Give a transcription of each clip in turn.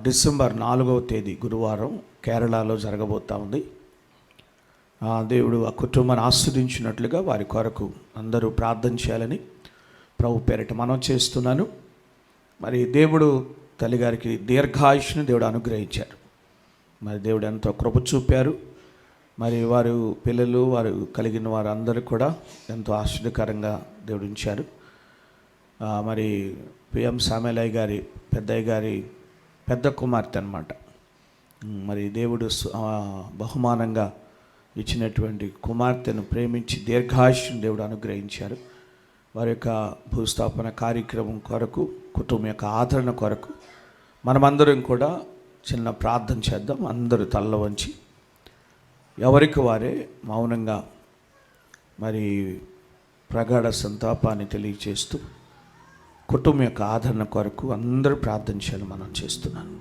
December 4వ తేదీ గురువారం కేరళలో జరగబోతా ఉంది. దేవుడు ఆ కుటుంబాన్ని ఆస్వాదించినట్లుగా వారి కొరకు అందరూ ప్రార్థన చేయాలని ప్రభు పేరిట మనం చేస్తున్నాను. మరి దేవుడు తల్లిగారికి దీర్ఘాయుష్ని దేవుడు అనుగ్రహించారు. మరి దేవుడు ఎంతో కృప చూపారు. మరి వారు పిల్లలు వారు కలిగిన వారు అందరూ కూడా ఎంతో ఆశ్చర్యకరంగా దేవుడు ఉంచారు. మరి పిఎం సామెలయ్య గారి పెద్దయ్య గారి పెద్ద కుమార్తె అన్నమాట. మరి దేవుడు బహుమానంగా ఇచ్చినటువంటి కుమార్తెను ప్రేమించి దీర్ఘాయుష్ని దేవుడు అనుగ్రహించారు. వారి యొక్క భూస్థాపన కార్యక్రమం కొరకు, కుటుంబం యొక్క ఆదరణ కొరకు మనమందరం కూడా చిన్న ప్రార్థన చేద్దాం. అందరూ తల్ల వంచి ఎవరికి వారే మౌనంగా మరి ప్రగాఢ సంతాపాన్ని తెలియచేస్తూ కుటుంబం యొక్క ఆదరణ కొరకు అందరూ ప్రార్థన చేయాలని మనం చేస్తున్నాను.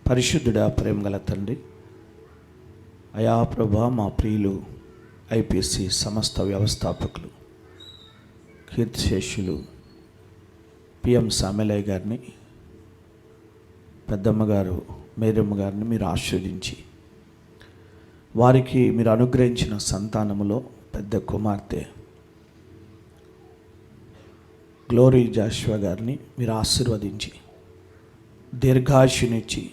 పరిశుద్ధుడా, ప్రేమగల తండ్రి, అయా ప్రభా, మా ప్రియులు ఐపీసీ సమస్త వ్యవస్థాపకులు కీర్తిశేషులు పిఎం సామెలయ్య గారిని, పెద్దమ్మగారు మేరమ్మ గారిని మీరు ఆశీర్వదించి వారికి మీరు అనుగ్రహించిన సంతానములో పెద్ద కుమార్తె గ్లోరీ జాషువా గారిని మీరు ఆశీర్వదించి దీర్ఘాయుష్నిచ్చి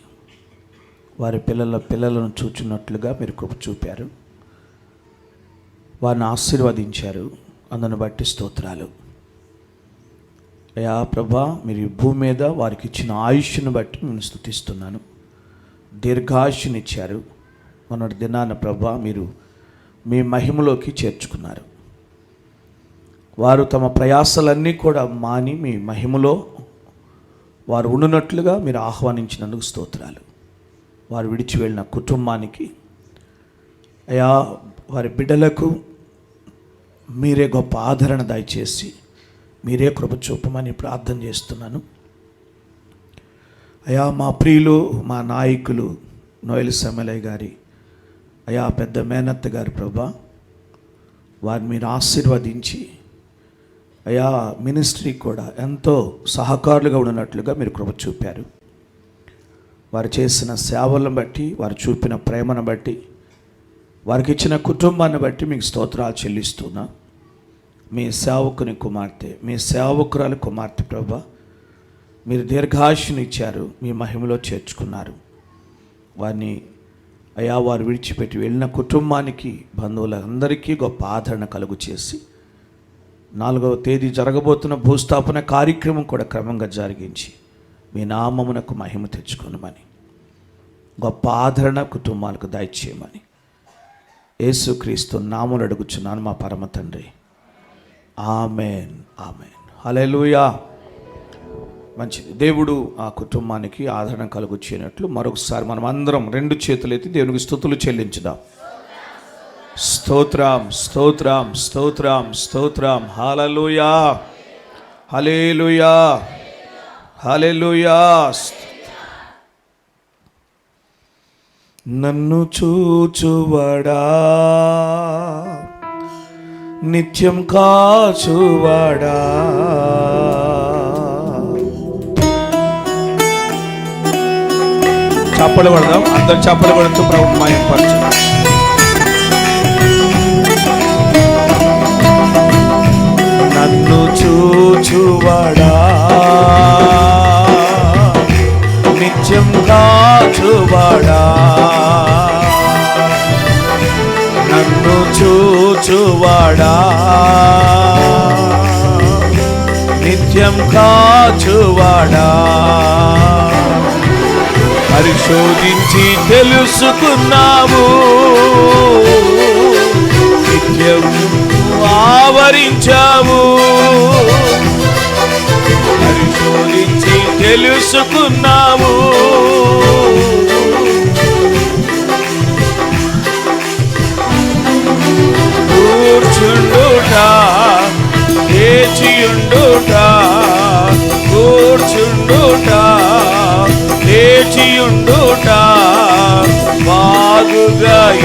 వారి పిల్లలను చూచున్నట్లుగా మీరు కృప చూపారు. వారిని ఆశీర్వదించారు. అందును బట్టి స్తోత్రాలు. అయా ప్రభా, మీరు ఈ భూమి మీద వారికి ఇచ్చిన ఆయుష్ను బట్టి నేను స్తుతిస్తున్నాను. దీర్ఘాయుష్నిచ్చారు. మొన్నటి దినాన ప్రభా మీరు మీ మహిమలోకి చేర్చుకున్నారు. వారు తమ ప్రయాసలన్నీ కూడా మాని మీ మహిమలో వారు ఉండునట్లుగా మీరు ఆహ్వానించినందుకు స్తోత్రాలు. వారు విడిచి వెళ్ళిన కుటుంబానికి, అయా వారి బిడ్డలకు మీరే గొప్ప ఆదరణ దయచేసి మీరే కృప చూపమని ప్రార్థన చేస్తున్నాను. అయా మా ప్రియులు, మా నాయకులు నోయల్ సామెలయ్య గారి అయా పెద్ద మేనత్త గారి ప్రభా, వారిని మీరు ఆశీర్వదించి అయా మినిస్ట్రీ కూడా ఎంతో సహకారులుగా ఉన్నట్లుగా మీరు కృప చూపారు. వారు చేసిన సేవలను బట్టి, వారు చూపిన ప్రేమను బట్టి, వారికి ఇచ్చిన కుటుంబాన్ని బట్టి మీకు స్తోత్రాలు చెల్లిస్తున్నా. మీ సేవకుని కుమార్తె, మీ సేవకురాలి కుమార్తె ప్రభా, మీరు దీర్ఘాయుష్ని ఇచ్చారు, మీ మహిమలో చేర్చుకున్నారు. వారిని అయా వారు విడిచిపెట్టి వెళ్ళిన కుటుంబానికి, బంధువులందరికీ గొప్ప ఆదరణ కలుగు చేసి 4వ తేదీ జరగబోతున్న భూస్థాపన కార్యక్రమం కూడా క్రమంగా జరిగించి మీ నామమునకు మహిమ తెచ్చుకోనమని, గొప్ప ఆదరణ కుటుంబాలకు దయచేయమని యేసుక్రీస్తు నామమున అడుగుచున్నాను మా పరమ తండ్రి. ఆమెన్, ఆమెన్, హల్లెలూయా. మంచిది. దేవుడు ఆ కుటుంబానికి ఆదరణ కలుగు చేయనట్లు మరొకసారి మనం అందరం 2 చేతులెత్తి దేవునికి స్తుతులు చెల్లించుదాం. స్తోత్రం, స్తోత్రం, స్తోత్రం, స్తోత్రం. హల్లెలూయా, హల్లెలూయా, హల్లెలూయా. నన్ను చూచువాడా, నిత్యం కాచువాడా, చప్పలు పడదాం. అందరు చప్పలు పడుతూ ప్రభు మహిమపరచు. నన్ను చూచువాడా, నిత్యం కాచువాడా, నన్ను చూచువాడా, నిత్యం కాచువాడా, పరిశోధించి తెలుసుకున్నావు, నిత్యం ఆవరించావు, పరిశోధించి తెలుసుకున్నావు, కూర్చుండుట, లేచియుండుట,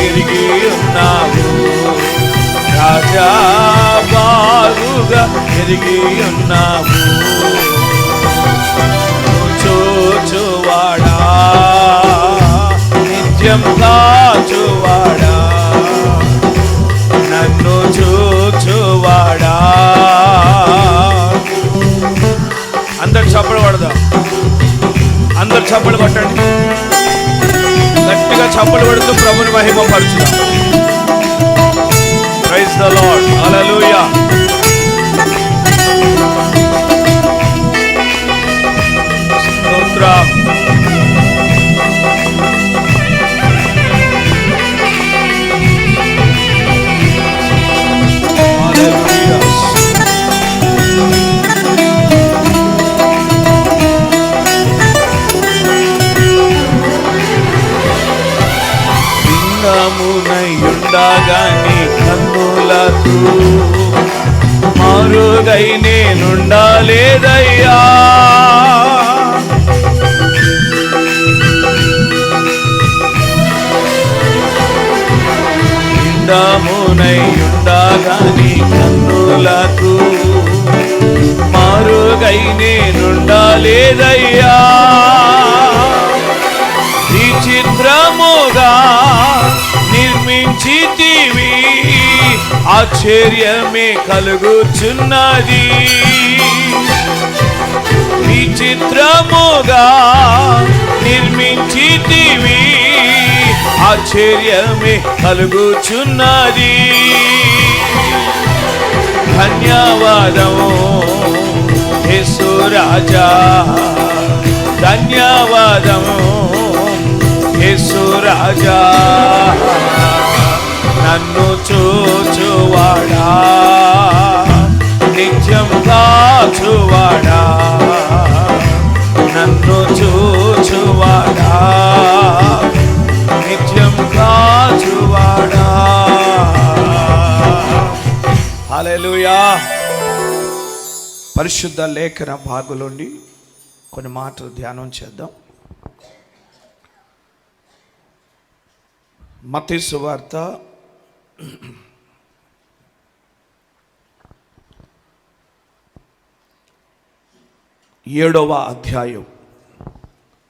ఎరిగి ఉన్నావు, రాజా బాగుగా ఎరిగి ఉన్నావు. చూచువాడా నిత్యం కాచువాడా, నన్ను చూచువాడా. అందరు చప్పలు పడదాం, అందరు చప్పలు కొట్టండి, గట్టిగా చప్పలు పడుతూ ప్రభుని మహిమపరచుదాం. ప్రైజ్ ద లార్డ్, హల్లెలూయా. స్తోత్రం. హల్లెలూయా. భిన్నమునయుండగాని కన్నులకు మారుగై నేనుండలేదయ్యా. భిన్నమునయుండగాని కన్నులకు మారుగై నేనుండలేదయ్యా. విచిత్రముగా నిర్మించితివి, ఆశ్చర్యమే కలుగుచున్నది. విచిత్రముగా నిర్మించితివి, ఆశ్చర్యమే కలుగుచున్నది. ధన్యవాదము యేసు రాజా, ధన్యవాదము యేసు రాజా. నన్ను చూచువాడా, నిత్యం కాచువాడా, నన్ను చూచువాడా, నిత్యం కాచువాడా. హల్లెలూయా. పరిశుద్ధ లేఖన భాగంలోని కొన్ని మాటలు ధ్యానం చేద్దాం. మత్తయి సువార్త 7వ అధ్యాయం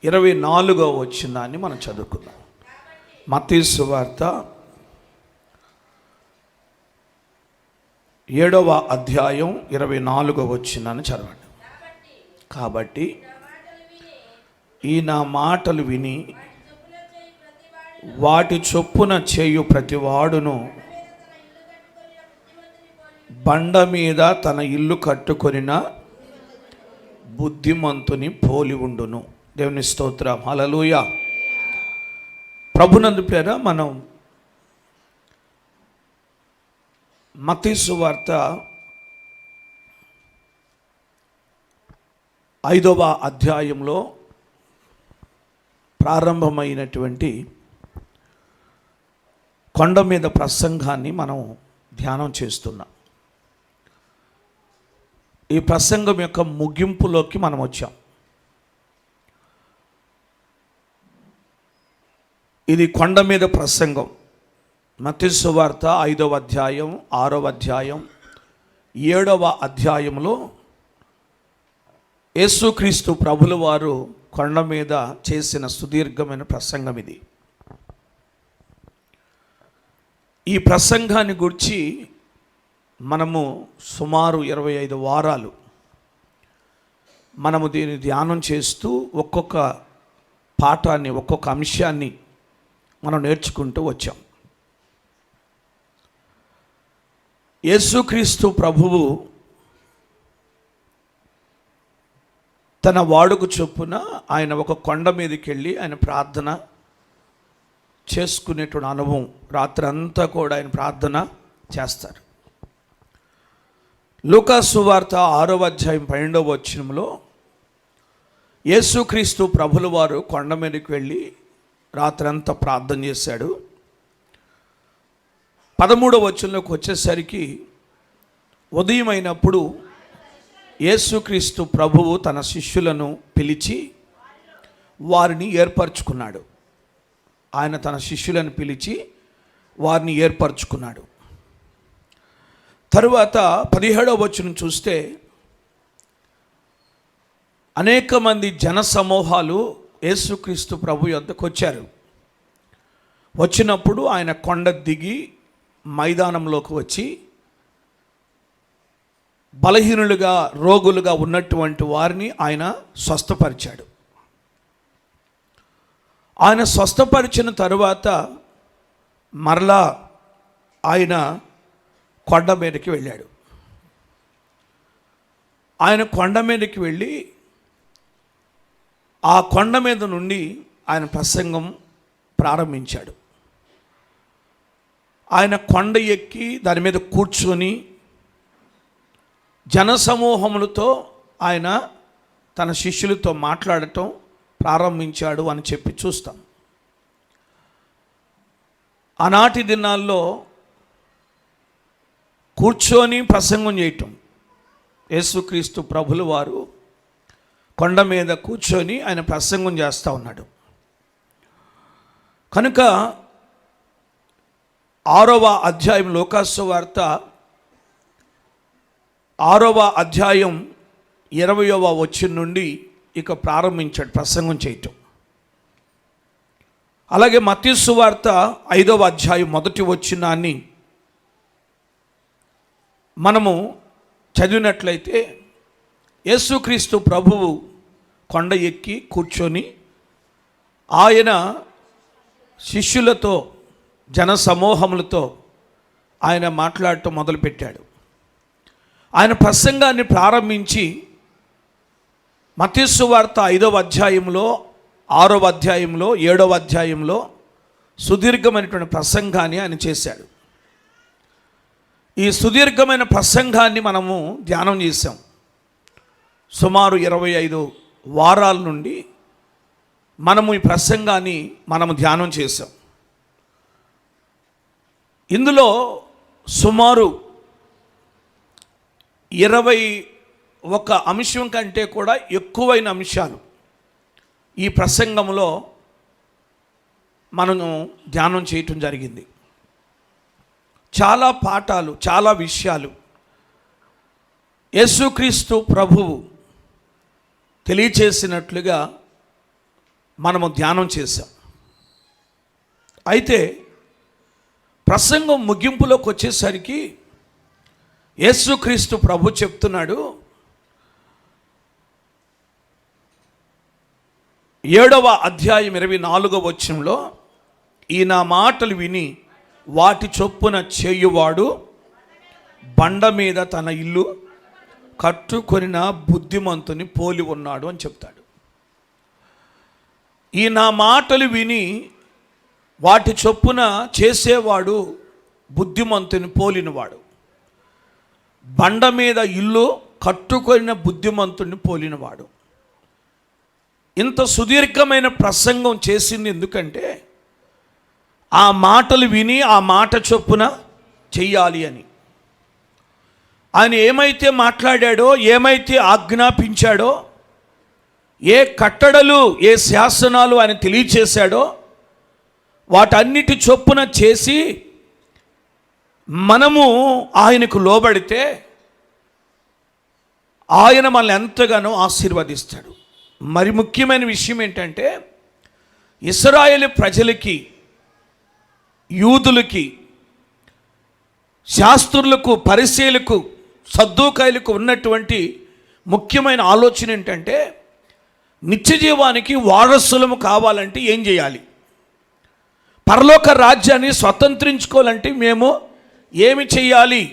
24వ వచనాన్ని మనం చదువుకుందాం. మత్తయి సువార్త 7వ అధ్యాయం 24వ వచనాన్ని చదవండి. కాబట్టి ఈ నా మాటలు విని వాటి చొప్పున చేయు ప్రతివాడును బండ మీద తన ఇల్లు కట్టుకొనిన బుద్ధిమంతుని పోలి ఉండును. దేవుని స్తోత్రం, హల్లెలూయా. ప్రభునందు పేర మనం మత్తయి సువార్త 5వ అధ్యాయంలో ప్రారంభమైనటువంటి కొండ మీద ప్రసంగాన్ని మనం ధ్యానం చేస్తున్నాం. ఈ ప్రసంగం యొక్క ముగింపులోకి మనం వచ్చాం. ఇది కొండ మీద ప్రసంగం. మత్తయి సువార్త 5వ అధ్యాయం, 6వ అధ్యాయం, 7వ అధ్యాయంలో యేసుక్రీస్తు ప్రభుల వారు కొండ మీద చేసిన సుదీర్ఘమైన ప్రసంగం ఇది. ఈ ప్రసంగాన్ని గురించి మనము సుమారు 25 వారాలు మనము దీన్ని ధ్యానం చేస్తూ ఒక్కొక్క పాఠాన్ని, ఒక్కొక్క అంశాన్ని మనం నేర్చుకుంటూ వచ్చాం. యేసుక్రీస్తు ప్రభువు తన వాడుకు చొప్పున ఆయన ఒక కొండ మీదకి వెళ్ళి ఆయన ప్రార్థన చేసుకునేటువంటి అనుభవం, రాత్రి అంతా కూడా ఆయన ప్రార్థన చేస్తారు. లూకా సువార్త 6వ అధ్యాయం 12వ వచనంలో యేసుక్రీస్తు ప్రభుల వారు కొండ మీదకి వెళ్ళి రాత్రంతా ప్రార్థన చేశాడు. 13వ వచనంలోకి వచ్చేసరికి ఉదయం అయినప్పుడు యేసుక్రీస్తు ప్రభువు తన శిష్యులను పిలిచి వారిని ఏర్పరచుకున్నాడు. ఆయన తన శిష్యులను పిలిచి వారిని ఏర్పరచుకున్నాడు. తరువాత 17వ వచనం చూస్తే అనేక మంది జన సమూహాలు యేసుక్రీస్తు ప్రభు యొద్దకు వచ్చారు. వచ్చినప్పుడు ఆయన కొండ దిగి మైదానంలోకి వచ్చి బలహీనులుగా రోగులుగా ఉన్నటువంటి వారిని ఆయన స్వస్థపరిచాడు. ఆయన స్వస్థపరిచిన తరువాత మరలా ఆయన కొండ మీదకి వెళ్ళాడు. ఆయన కొండ మీదకి వెళ్ళి ఆ కొండ మీద నుండి ఆయన ప్రసంగం ప్రారంభించాడు. ఆయన కొండ ఎక్కి దాని మీద కూర్చొని జనసమూహములతో ఆయన తన శిష్యులతో మాట్లాడటం ప్రారంభించాడు అని చెప్పి చూస్తాం. ఆనాటి దినాల్లో కూర్చొని ప్రసంగం చేయటం, యేసుక్రీస్తు ప్రభులు వారు కొండ మీద కూర్చొని ఆయన ప్రసంగం చేస్తూ ఉన్నాడు. కనుక 6వ అధ్యాయం లూకాసు వార్త 6వ అధ్యాయం 20వ వచనం నుండి ఇక ప్రారంభించాడు ప్రసంగం చేయటం. అలాగే మత్తయి సువార్త 5వ అధ్యాయం 1వ వచనాన్ని మనము చదివినట్లయితే యేసుక్రీస్తు ప్రభువు కొండ ఎక్కి కూర్చొని ఆయన శిష్యులతో జన సమూహములతో ఆయన మాట్లాడటం మొదలుపెట్టాడు. ఆయన ప్రసంగాన్ని ప్రారంభించి మత్తయి సువార్త 5వ అధ్యాయంలో 6వ అధ్యాయంలో 7వ అధ్యాయంలో సుదీర్ఘమైనటువంటి ప్రసంగాన్ని ఆయన చేశాడు. ఈ సుదీర్ఘమైన ప్రసంగాన్ని మనము ధ్యానం చేశాం. సుమారు 25 వారాల నుండి మనము ఈ ప్రసంగాన్ని మనము ధ్యానం చేశాం. ఇందులో సుమారు 21 అంశం కంటే కూడా ఎక్కువైన అంశాలు ఈ ప్రసంగంలో మనము ధ్యానం చేయటం జరిగింది. చాలా పాఠాలు, చాలా విషయాలు యేసుక్రీస్తు ప్రభువు తెలియచేసినట్లుగా మనము ధ్యానం చేశాం. అయితే ప్రసంగం ముగింపులోకి వచ్చేసరికి యేసుక్రీస్తు ప్రభు చెప్తున్నాడు, 7వ అధ్యాయం 24వ వచనంలో, ఈ నా మాటలు విని వాటి చొప్పున చేయువాడు బండ మీద తన ఇల్లు కట్టుకొనిన బుద్ధిమంతుని పోలి ఉన్నాడు అని చెప్తాడు. ఈ నా మాటలు విని వాటి చొప్పున చేసేవాడు బుద్ధిమంతుని పోలినవాడు, బండ మీద ఇల్లు కట్టుకొనిన బుద్ధిమంతుని పోలినవాడు. ఇంత సుదీర్ఘమైన ప్రసంగం చేసింది ఎందుకంటే ఆ మాటలు విని ఆ మాట చొప్పున చెయ్యాలి అని. ఆయన ఏమైతే మాట్లాడాడో, ఏమైతే ఆజ్ఞాపించాడో, ఏ కట్టడలు, ఏ శాసనాలు ఆయన తెలియచేశాడో వాటన్నిటి చొప్పున చేసి మనము ఆయనకు లోబడితే ఆయన మనల్ని ఎంతగానో ఆశీర్వదిస్తాడు. మరి ముఖ్యమైన విషయం ఏంటంటే, ఇశ్రాయేలు ప్రజలకి, యూదులకి, శాస్త్రులకు, పరిసయ్యులకు, సద్దూకాయులకు ఉన్నటువంటి ముఖ్యమైన ఆలోచన ఏంటంటే, నిత్యజీవానికి వారసులము కావాలంటే ఏం చేయాలి, పరలోక రాజ్యాన్ని స్వతంత్రించుకోవాలంటే మేము ఏమి చేయాలి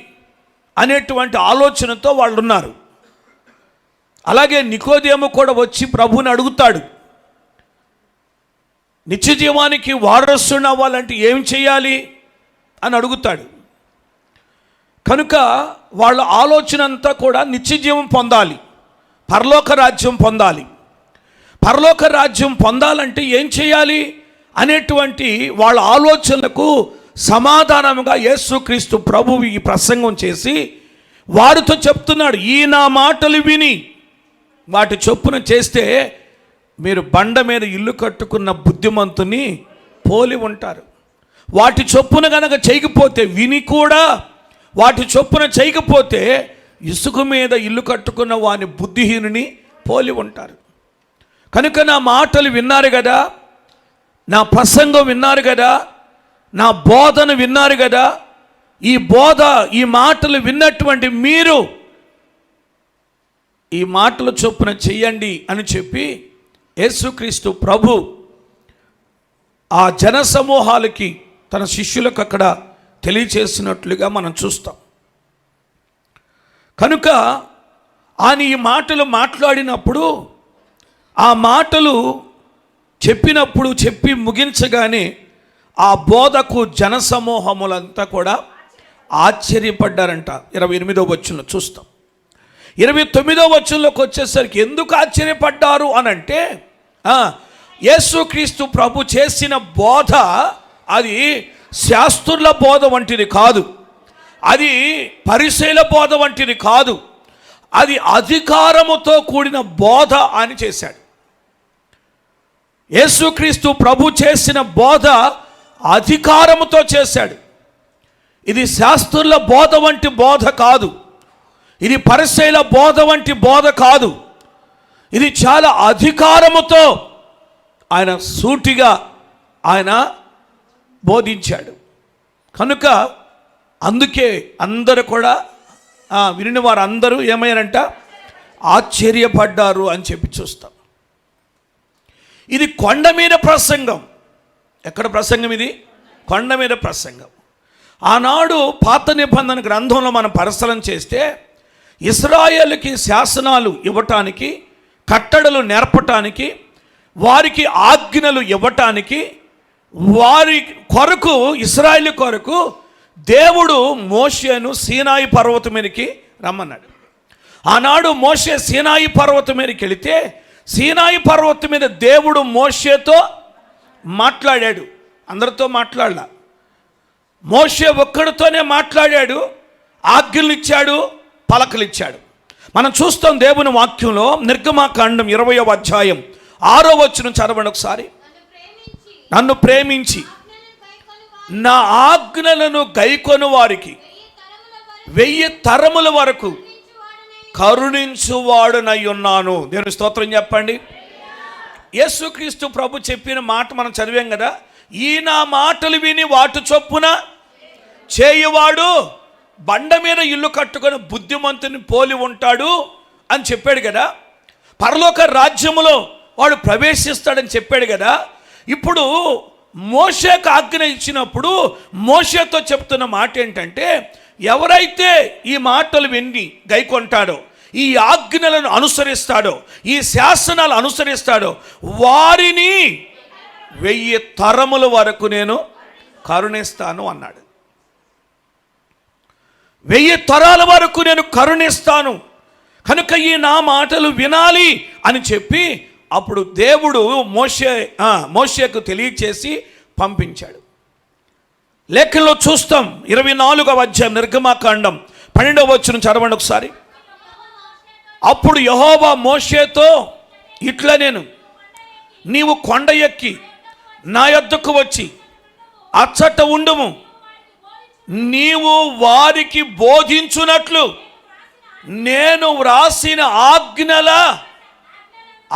అనేటువంటి ఆలోచనతో వాళ్ళు ఉన్నారు. అలాగే నికోదేము కూడా వచ్చి ప్రభువుని అడుగుతాడు, నిత్యజీవానికి వారసుని అవ్వాలంటే ఏం చేయాలి అని అడుగుతాడు. కనుక వాళ్ళ ఆలోచన అంతా కూడా నిత్యజీవం పొందాలి, పరలోక రాజ్యం పొందాలి. పరలోక రాజ్యం పొందాలంటే ఏం చేయాలి అనేటువంటి వాళ్ళ ఆలోచనలకు సమాధానముగా యేసుక్రీస్తు ప్రభువు ఈ ప్రసంగం చేసి వారితో చెప్తున్నాడు, ఈ నా మాటలు విని వాటి చొప్పున చేస్తే మీరు బండ మీద ఇల్లు కట్టుకున్న బుద్ధిమంతుని పోలి ఉంటారు. వాటి చొప్పున గనక చేయకపోతే, విని కూడా వాటి చొప్పున చేయకపోతే ఇసుక మీద ఇల్లు కట్టుకున్న వాని బుద్ధిహీనుని పోలి ఉంటారు. కనుక నా మాటలు విన్నారు కదా, నా ప్రసంగం విన్నారు కదా, నా బోధన విన్నారు కదా, ఈ మాటలు విన్నటువంటి మీరు ఈ మాటల చొప్పున చెయ్యండి అని చెప్పి యేసుక్రీస్తు ప్రభు ఆ జన సమూహాలకి తన శిష్యులకు అక్కడ తెలియచేసినట్లుగా మనం చూస్తాం. కనుక ఆయన ఈ మాటలు మాట్లాడినప్పుడు, ఆ మాటలు చెప్పి ముగించగానే ఆ బోధకు జన సమూహములంతా కూడా ఆశ్చర్యపడ్డారంట. 28వ వచనంలో చూస్తాం. 29వ వచనంలోకి వచ్చేసరికి ఎందుకు ఆశ్చర్యపడ్డారు అనంటే, యేసుక్రీస్తు ప్రభు చేసిన బోధ అది శాస్త్రుల బోధ వంటిది కాదు, అది పరిసయ్యుల బోధ వంటిది కాదు, అది అధికారముతో కూడిన బోధ అని చేశాడు. యేసుక్రీస్తు ప్రభు చేసిన బోధ అధికారముతో చేశాడు. ఇది శాస్త్రుల బోధ వంటి బోధ కాదు, ఇది పరిసయ్యుల బోధ వంటి బోధ కాదు, ఇది చాలా అధికారముతో ఆయన సూటిగా ఆయన బోధించాడు. కనుక అందుకే అందరూ కూడా వినిన వారు అందరూ ఏమయ్యారంట, ఆశ్చర్యపడ్డారు అని చెప్పి చూస్తాం. ఇది కొండ మీద ప్రసంగం. ఎక్కడ ప్రసంగం? ఇది కొండ మీద ప్రసంగం. ఆనాడు పాత నిబంధన గ్రంథంలో మనం పరిశీలన చేస్తే ఇశ్రాయేలుకి శాసనాలు ఇవ్వటానికి, కట్టడలు నేర్పటానికి, వారికి ఆజ్ఞలు ఇవ్వటానికి, వారి కొరకు, ఇశ్రాయేలు కొరకు దేవుడు మోషేను సీనాయి పర్వతం మీదకి రమ్మన్నాడు. ఆనాడు మోషే సీనాయి పర్వతం మీదకి వెళితే, సీనాయి పర్వతం మీద దేవుడు మోషేతో మాట్లాడాడు. అందరితో మాట్లాడలా, మోషే ఒక్కడితోనే మాట్లాడాడు. ఆజ్ఞలు ఇచ్చాడు, పలకలు ఇచ్చాడు. మనం చూస్తాం దేవుని వాక్యంలో నిర్గమాకాండం 20వ అధ్యాయం 6వ వచనం చదవండి ఒకసారి. నన్ను ప్రేమించి నా ఆజ్ఞలను గైకొను వారికి 1000 తరముల వరకు కరుణించువాడునై ఉన్నాను. దేవుని స్తోత్రం చెప్పండి. యేసుక్రీస్తు ప్రభు చెప్పిన మాట మనం చదివాం కదా, ఈ నా మాటలు విని వాటి చొప్పున చేయువాడు బండ మీద ఇల్లు కట్టుకొని బుద్ధిమంతుని పోలి ఉంటాడు అని చెప్పాడు కదా. పరలోక రాజ్యములో వాడు ప్రవేశిస్తాడని చెప్పాడు కదా. ఇప్పుడు మోషేకు ఆజ్ఞ ఇచ్చినప్పుడు మోషేతో చెప్తున్న మాట ఏంటంటే, ఎవరైతే ఈ మాటలు విని గైకొంటాడో, ఈ ఆజ్ఞలను అనుసరిస్తాడో, ఈ శాసనాలు అనుసరిస్తాడో, వారిని 1000 తరముల వరకు నేను కరుణిస్తాను అన్నాడు. 1000 తరాల వరకు నేను కరుణిస్తాను. కనుక ఈ నా మాటలు వినాలి అని చెప్పి అప్పుడు దేవుడు మోషేకు తెలియచేసి పంపించాడు. లేఖలో చూస్తాం 24వ అధ్యాయం నిర్గమాకాండం 12వ వచనం చదవండి ఒకసారి. అప్పుడు యెహోవా మోషేతో ఇట్లా నేను, నీవు కొండ ఎక్కి నా యొద్దకు వచ్చి అచ్చట ఉండుము, నీవు వారికి బోధించునట్లు నేను వ్రాసిన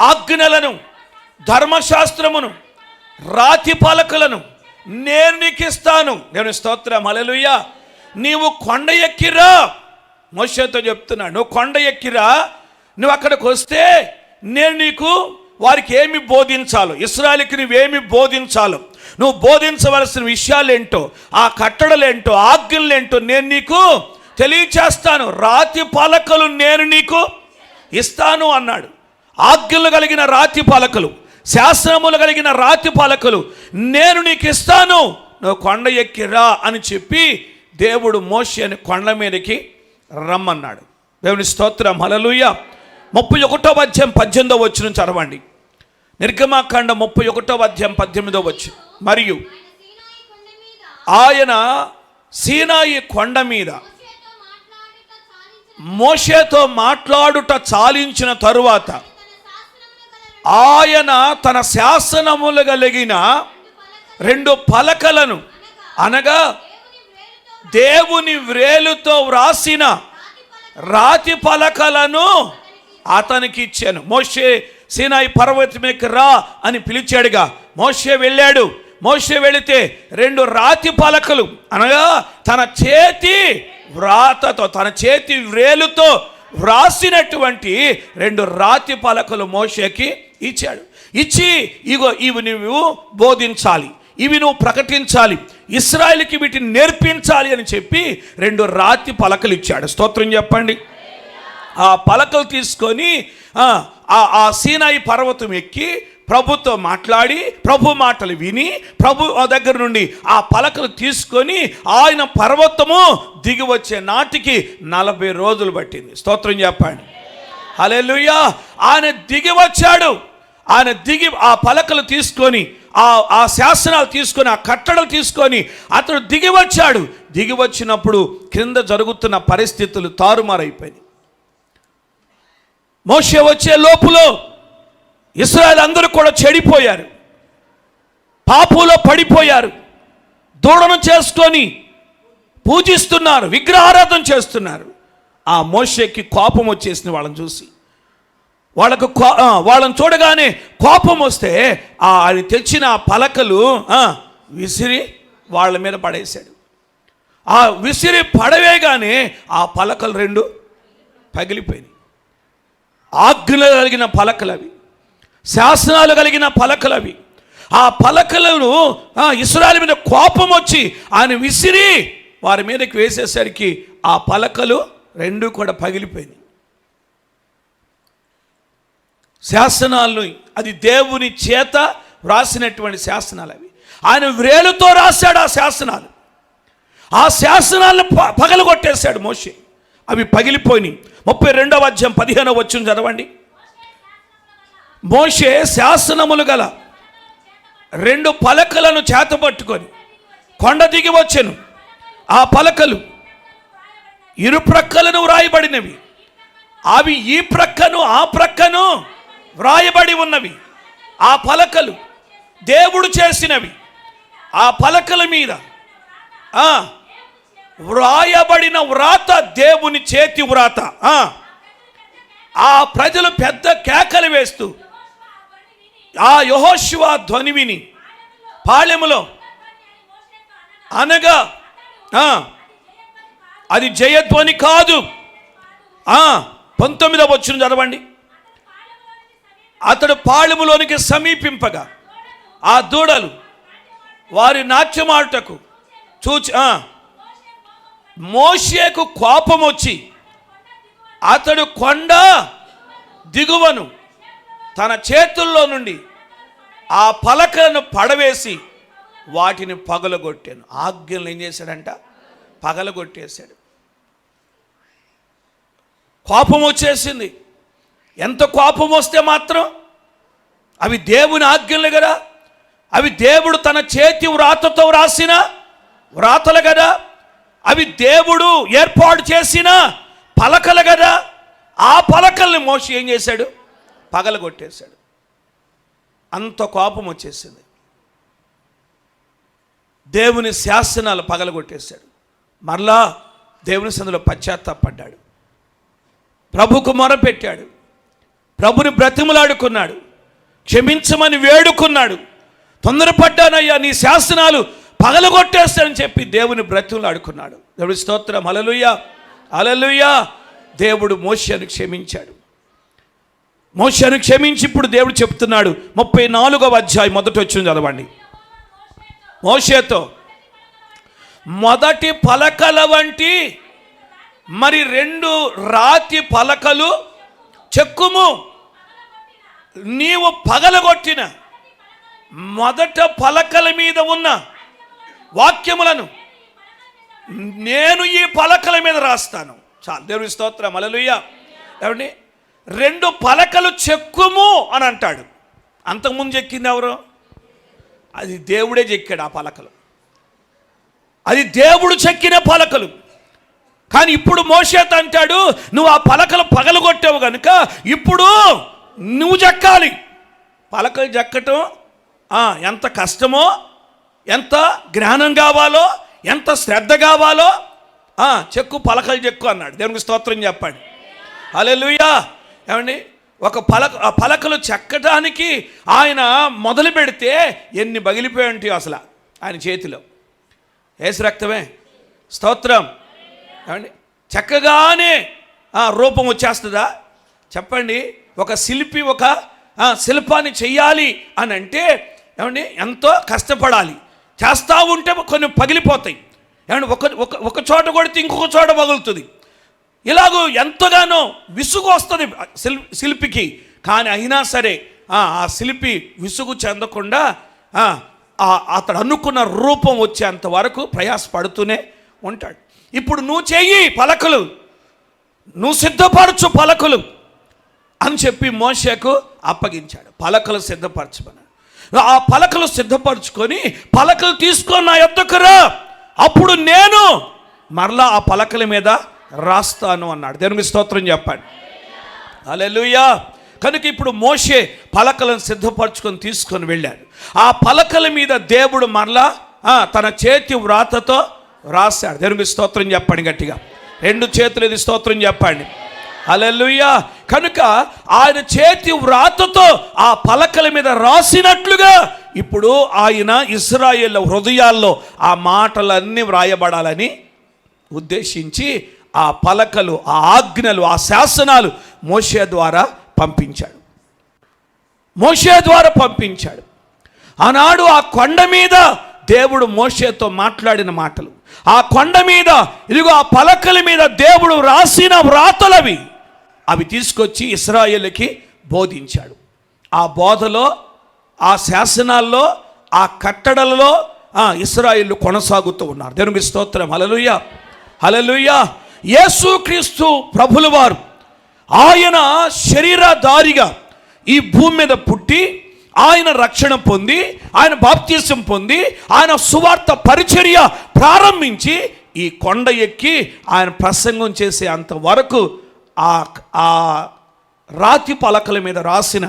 ఆజ్ఞలను, ధర్మశాస్త్రమును, రాతి పలకలను నేను నీకు ఇస్తాను. నేను స్తోత్రం, హల్లెలూయా. నీవు కొండ ఎక్కిరా, మోషేతో చెప్తున్నా, నువ్వు కొండ ఎక్కిరా, నువ్వు అక్కడికి వస్తే నేను నీకు వారికి ఏమి బోధించాలో, ఇశ్రాయేలుకి నువ్వేమి బోధించాలో, నువ్వు బోధించవలసిన విషయాలేంటో, ఆ కట్టడలేంటో, ఆజ్ఞలేంటో నేను నీకు తెలియచేస్తాను. రాతి పలకలు నేను నీకు ఇస్తాను అన్నాడు. ఆజ్ఞలు కలిగిన రాతి పలకలు, శాస్త్రములు కలిగిన రాతి పలకలు నేను నీకు ఇస్తాను, నువ్వు కొండ ఎక్కిరా అని చెప్పి దేవుడు మోషేని కొండ మీదకి రమ్మన్నాడు. దేవుని స్తోత్రం, హల్లెలూయా. 31వ అధ్యాయం 18వ వచనం చదవండి. నిర్గమాకాండం 31వ అధ్యాయం 18వ వచనం. మరియు ఆయన సీనాయి కొండ మీద మోషేతో మాట్లాడుట చాలించిన తరువాత ఆయన తన శాసనములు కలిగిన 2 పలకలను అనగా దేవుని వ్రేలుతో వ్రాసిన రాతి పలకలను అతనికి ఇచ్చాను. మోషే సీనాయి పర్వతం మీదకి రా అని పిలిచాడుగా. మోషే వెళ్ళాడు. మోషే వెళితే 2 రాతి పలకలు, అనగా తన చేతి వ్రాతతో, తన చేతి వ్రేలుతో వ్రాసినటువంటి 2 రాతి పలకలు మోషేకి ఇచ్చాడు. ఇచ్చి, ఇగో ఇవి నువ్వు బోధించాలి, ఇవి నువ్వు ప్రకటించాలి, ఇశ్రాయేలుకి వీటిని నేర్పించాలి అని చెప్పి 2 రాతి పలకలు ఇచ్చాడు. స్తోత్రం చెప్పండి. ఆ పలకలు తీసుకొని ఆ సీనాయి పర్వతం ఎక్కి ప్రభుతో మాట్లాడి, ప్రభు మాటలు విని, ప్రభు దగ్గర నుండి ఆ పలకలు తీసుకొని ఆయన పర్వతము దిగి వచ్చే నాటికి 40 రోజులు పట్టింది. స్తోత్రం చెప్పండి. హల్లెలూయా. ఆయన దిగి వచ్చాడు. ఆయన దిగి ఆ పలకలు తీసుకొని, ఆ శాసనాలు తీసుకొని, ఆ కట్టడలు తీసుకొని అతడు దిగి వచ్చాడు. దిగి వచ్చినప్పుడు క్రింద జరుగుతున్న పరిస్థితులు తారుమారైపోయినాయి. మోషే వచ్చే లోపులో ఇశ్రాయేలు అందరూ కూడా చెడిపోయారు, పాపంలో పడిపోయారు, దూడను చేసుకొని పూజిస్తున్నారు, విగ్రహారాధన చేస్తున్నారు. ఆ మోషేకి కోపం వచ్చేసింది వాళ్ళని చూసి. వాళ్ళని చూడగానే కోపం వస్తే ఆయన తెచ్చిన ఆ పలకలు విసిరి వాళ్ళ మీద పడేశాడు. ఆ విసిరి పడవేగానే ఆ పలకలు 2 పగిలిపోయినాయి. ఆజ్ఞలు కలిగిన పలకలు అవి, శాసనాలు కలిగిన పలకలు అవి. ఆ పలకలను ఇశ్రాయేలు మీద కోపం వచ్చి ఆయన విసిరి వారి మీదకి వేసేసరికి ఆ పలకలు 2 కూడా పగిలిపోయినాయి. శాసనాలను, అది దేవుని చేత వ్రాసినటువంటి శాసనాలు అవి. ఆయన వ్రేలుతో రాశాడు ఆ శాసనాలు. ఆ శాసనాలను పగలగొట్టేశాడు మోషే. అవి పగిలిపోయినాయి. 32వ అధ్యాయం 15వ వచనం చదవండి. మోషే శాసనములు గల 2 పలకలను చేతపట్టుకొని కొండ దిగి వచ్చెను. ఆ పలకలు ఇరు ప్రక్కలను వ్రాయబడినవి. అవి ఈ ప్రక్కను ఆ ప్రక్కను వ్రాయబడి ఉన్నవి. ఆ పలకలు దేవుడు చేసినవి. ఆ పలకల మీద వ్రాయబడిన వ్రాత దేవుని చేతి వ్రాత. ఆ ప్రజలు పెద్ద కేకలు వేస్తూ ఆ యెహోషువ ధ్వని విని పాళెములో, అనగా అది జయధ్వని కాదు. 19వ వచనం చదవండి. అతడు పాళెములోనికి సమీపింపగా ఆ దూడలు వారి నాట్యమాడుటకు చూచి మోషేకు కోపం వచ్చి అతడు కొండ దిగువను తన చేతుల్లో నుండి ఆ పలకలను పడవేసి వాటిని పగలగొట్టాను. ఆజ్ఞలు ఏం చేశాడంట? పగలగొట్టేశాడు. కోపం వచ్చేసింది. ఎంత కోపం వస్తే మాత్రం అవి దేవుని ఆజ్ఞలు కదా, అవి దేవుడు తన చేతి వ్రాతతో వ్రాసిన వ్రాతలు కదా, అవి దేవుడు ఏర్పాటు చేసిన పలకలు కదా. ఆ పలకల్ని మోషే ఏం చేశాడు? పగలగొట్టేశాడు. అంత కోపం వచ్చేసింది. దేవుని శాసనాలు పగలగొట్టేశాడు. మరలా దేవుని సన్నిధిలో పశ్చాత్తాపడ్డాడు. ప్రభుకు మొరపెట్టాడు. ప్రభుని బ్రతిమలాడుకున్నాడు. క్షమించమని వేడుకున్నాడు. తొందరపడ్డానయ్యా, నీ శాసనాలు పగలగొట్టేస్తానని చెప్పి దేవుని బ్రతిమలాడుకున్నాడు. దేవుడి స్తోత్రం. హల్లెలూయా, హల్లెలూయా. దేవుడు మోషేను క్షమించాడు. మోషేను క్షమించి ఇప్పుడు దేవుడు చెప్తున్నాడు. 34వ అధ్యాయం 1వ వచనం చదవండి. మోషేతో మొదటి పలకల వంటి మరి 2 రాతి పలకలు చెక్కుము. నీవు పగలగొట్టిన మొదట పలకల మీద ఉన్న వాక్యములను నేను ఈ పలకల మీద రాస్తాను. చాలు. దేవుని స్తోత్రం. హల్లెలూయా. ఏమండి, 2 పలకలు చెక్కుము అని అంటాడు. అంతకుముందు చెక్కింది ఎవరు? అది దేవుడే చెక్కాడు. ఆ పలకలు అది దేవుడు చెక్కిన పలకలు. కానీ ఇప్పుడు మోషేతో అంటాడు, నువ్వు ఆ పలకలు పగలగొట్టావు కనుక ఇప్పుడు నువ్వు చెక్కాలి. పలకలు చెక్కటం ఎంత కష్టమో ఎంత జ్ఞానం కావాలో, ఎంత శ్రద్ధ కావాలో చెక్కు, పలకలు చెక్కు అన్నాడు. దేవునికి స్తోత్రం చెప్పండి. హల్లెలూయా. ఏమండి, ఒక పలకలు చెక్కడానికి ఆయన మొదలు పెడితే ఎన్ని పగిలిపోయి ఉంటాయో అసలు ఆయన చేతిలో. యేసు రక్తమే. స్తోత్రం. ఏమండి, చెక్కగానే రూపం వచ్చేస్తుందా చెప్పండి? ఒక శిల్పి ఒక శిల్పాన్ని చెయ్యాలి అని అంటే ఏమండి ఎంతో కష్టపడాలి. చేస్తూ ఉంటే కొన్ని పగిలిపోతాయి. ఏమండి, ఒక చోట కొడితే ఇంకొక చోట పగులుతుంది. ఇలాగూ ఎంతగానో విసుగు వస్తుంది శిల్పికి. కానీ అయినా సరే ఆ శిల్పి విసుగు చెందకుండా అతడు అనుకున్న రూపం వచ్చేంత వరకు ప్రయాసపడుతూనే ఉంటాడు. ఇప్పుడు నువ్వు చెయ్యి పలకలు, నువ్వు సిద్ధపరచు పలకలు అని చెప్పి మోషేకు అప్పగించాడు. పలకలు సిద్ధపరచమని. ఆ పలకలు సిద్ధపరచుకొని పలకలు తీసుకొని నా యొద్దకు రా, అప్పుడు నేను మరలా ఆ పలకల మీద రాస్తాను అన్నాడు. దేవునికి స్తోత్రం చెప్పండి. హల్లెలూయా. కనుక ఇప్పుడు మోషే పలకలను సిద్ధపరచుకొని తీసుకొని వెళ్ళాడు. ఆ పలకల మీద దేవుడు మరలా తన చేతి వ్రాతతో రాశాడు. దేవునికి స్తోత్రం చెప్పండి గట్టిగా. 2 చేతులు ఇది స్తోత్రం చెప్పండి. హల్లెలూయా. కనుక ఆయన చేతి వ్రాతతో ఆ పలకల మీద రాసినట్లుగా ఇప్పుడు ఆయన ఇశ్రాయేలు హృదయాల్లో ఆ మాటలన్నీ వ్రాయబడాలని ఉద్దేశించి ఆ పలకలు, ఆ ఆజ్ఞలు, ఆ శాసనాలు మోషే ద్వారా పంపించాడు. మోషే ద్వారా పంపించాడు. ఆనాడు ఆ కొండ మీద దేవుడు మోషేతో మాట్లాడిన మాటలు, ఆ కొండ మీద ఇదిగో ఆ పలకల మీద దేవుడు రాసిన వ్రాతలవి, అవి తీసుకొచ్చి ఇశ్రాయేలుకి బోధించాడు. ఆ బోధలో, ఆ శాసనాల్లో, ఆ కట్టడలలో ఇశ్రాయేలు కొనసాగుతూ ఉన్నారు. దేవునికి స్తోత్రం. హల్లెలూయా. హల్లెలూయా. యేసుక్రీస్తు ప్రభుల వారు ఆయన శరీరధారిగా ఈ భూమి మీద పుట్టి, ఆయన రక్షణ పొంది, ఆయన బాప్తిసం పొంది, ఆయన సువార్త పరిచర్య ప్రారంభించి ఈ కొండ ఎక్కి ఆయన ప్రసంగం చేసే అంతవరకు ఆ రాతి పలకల మీద రాసిన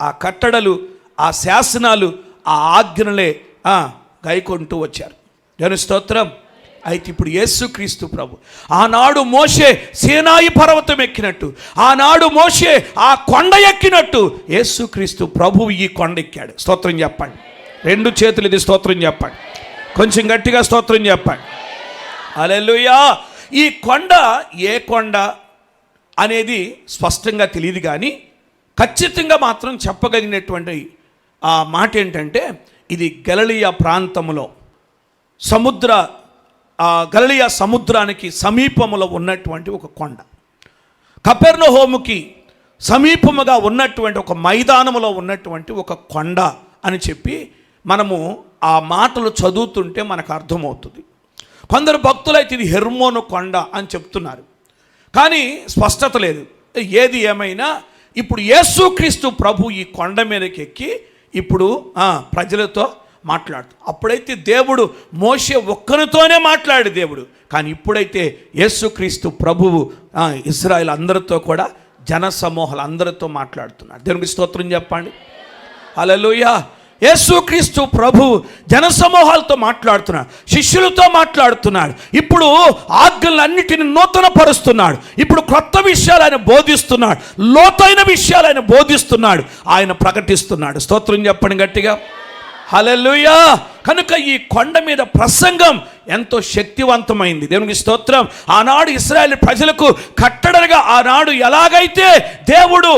ఆ కట్టడలు, ఆ శాసనాలు, ఆ ఆజ్ఞలే గైకొంటూ వచ్చారు. దేవుని స్తోత్రం. అయితే ఇప్పుడు యేసుక్రీస్తు ప్రభు ఆనాడు మోషే సీనాయి పర్వతం ఎక్కినట్టు, ఆనాడు మోషే ఆ కొండ ఎక్కినట్టు యేసుక్రీస్తు ప్రభువు ఈ కొండ ఎక్కాడు. స్తోత్రం చెప్పండి. 2 చేతులు ఇది స్తోత్రం చెప్పండి. కొంచెం గట్టిగా స్తోత్రం చెప్పండి. హల్లెలూయా. ఈ కొండ ఏ కొండ అనేది స్పష్టంగా తెలియదు, కానీ ఖచ్చితంగా మాత్రం చెప్పగలిగినటువంటి ఆ మాట ఏంటంటే ఇది గలిలయ ప్రాంతంలో గలిలయ సముద్రానికి సమీపంలో ఉన్నటువంటి ఒక కొండ. కపెర్నహూముకి సమీపముగా ఉన్నటువంటి ఒక మైదానములో ఉన్నటువంటి ఒక కొండ అని చెప్పి మనము ఆ మాటలు చదువుతుంటే మనకు అర్థమవుతుంది. కొందరు భక్తులైతే ఇది హెర్మోను కొండ అని చెప్తున్నారు, కానీ స్పష్టత లేదు. ఏది ఏమైనా ఇప్పుడు యేసుక్రీస్తు ప్రభు ఈ కొండ మీదకి ఎక్కి ఇప్పుడు ప్రజలతో మాట్లాడుతూ, అప్పుడైతే దేవుడు మోషే ఒక్కరితోనే మాట్లాడే దేవుడు, కానీ ఇప్పుడైతే యేసుక్రీస్తు ప్రభువు ఇశ్రాయేలు అందరితో కూడా జన సమూహాలు అందరితో మాట్లాడుతున్నాడు. దేవునికి స్తోత్రం చెప్పండి. హల్లెలూయా. యేసుక్రీస్తు ప్రభువు జన సమూహాలతో మాట్లాడుతున్నాడు, శిష్యులతో మాట్లాడుతున్నాడు. ఇప్పుడు ఆజ్ఞలన్నిటిని నూతన పరుస్తున్నాడు. ఇప్పుడు కొత్త విషయాలు ఆయన బోధిస్తున్నాడు, లోతైన విషయాలు ఆయన బోధిస్తున్నాడు, ఆయన ప్రకటిస్తున్నాడు. స్తోత్రం చెప్పండి గట్టిగా. హల్లెలూయా. కనుక ఈ కొండ మీద ప్రసంగం ఎంతో శక్తివంతమైంది. దేవునికి స్తోత్రం. ఆనాడు ఇశ్రాయేలు ప్రజలకు కట్టడలుగా ఆనాడు ఎలాగైతే దేవుడు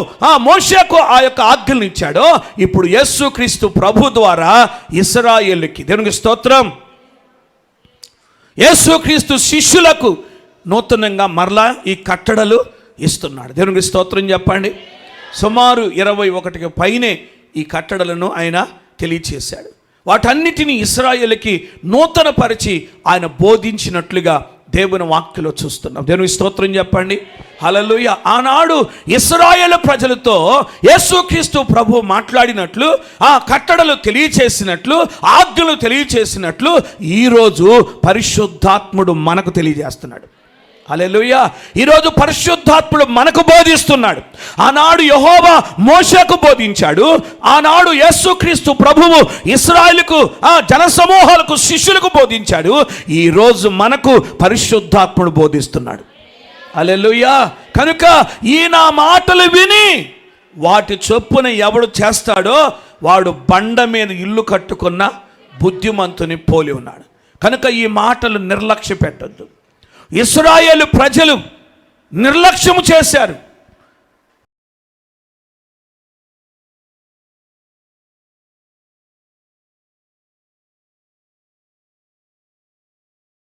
మోషేకు ఆ యొక్క ఆజ్ఞలను ఇచ్చాడో, ఇప్పుడు యేసుక్రీస్తు ప్రభు ద్వారా ఇశ్రాయేలుకి, దేవునికి స్తోత్రం, యేసుక్రీస్తు శిష్యులకు నూతనంగా మరలా ఈ కట్టడలు ఇస్తున్నాడు. దేవునికి స్తోత్రం చెప్పండి. సుమారు 21కి పైనే ఈ కట్టడలను ఆయన తెలియచేశాడు. వాటన్నిటినీ ఇశ్రాయేలుకి నూతన పరిచి ఆయన బోధించినట్లుగా దేవుని వాక్యలో చూస్తున్నాం. దేవుని స్తోత్రం చెప్పండి. హల్లెలూయా. ఆనాడు ఇశ్రాయేలు ప్రజలతో యేసుక్రీస్తు ప్రభు మాట్లాడినట్లు, ఆ కట్టడలు తెలియచేసినట్లు, ఆజ్ఞలు తెలియచేసినట్లు ఈరోజు పరిశుద్ధాత్ముడు మనకు తెలియజేస్తున్నాడు. హల్లెలూయా. ఈరోజు పరిశుద్ధాత్ముడు మనకు బోధిస్తున్నాడు. ఆనాడు యెహోవా మోషేకు బోధించాడు. ఆనాడు యేసుక్రీస్తు ప్రభువు ఇశ్రాయేలుకు జనసమూహాలకు శిష్యులకు బోధించాడు. ఈరోజు మనకు పరిశుద్ధాత్ముడు బోధిస్తున్నాడు. హల్లెలూయా. కనుక ఈ నా మాటలు విని వాటి చొప్పున ఎవడు చేస్తాడో వాడు బండ మీద ఇల్లు కట్టుకున్న బుద్ధిమంతుని పోలి ఉన్నాడు. కనుక ఈ మాటలు నిర్లక్ష్య పెట్టద్దు. ఇశ్రాయేలు ప్రజలు నిర్లక్ష్యము చేశారు.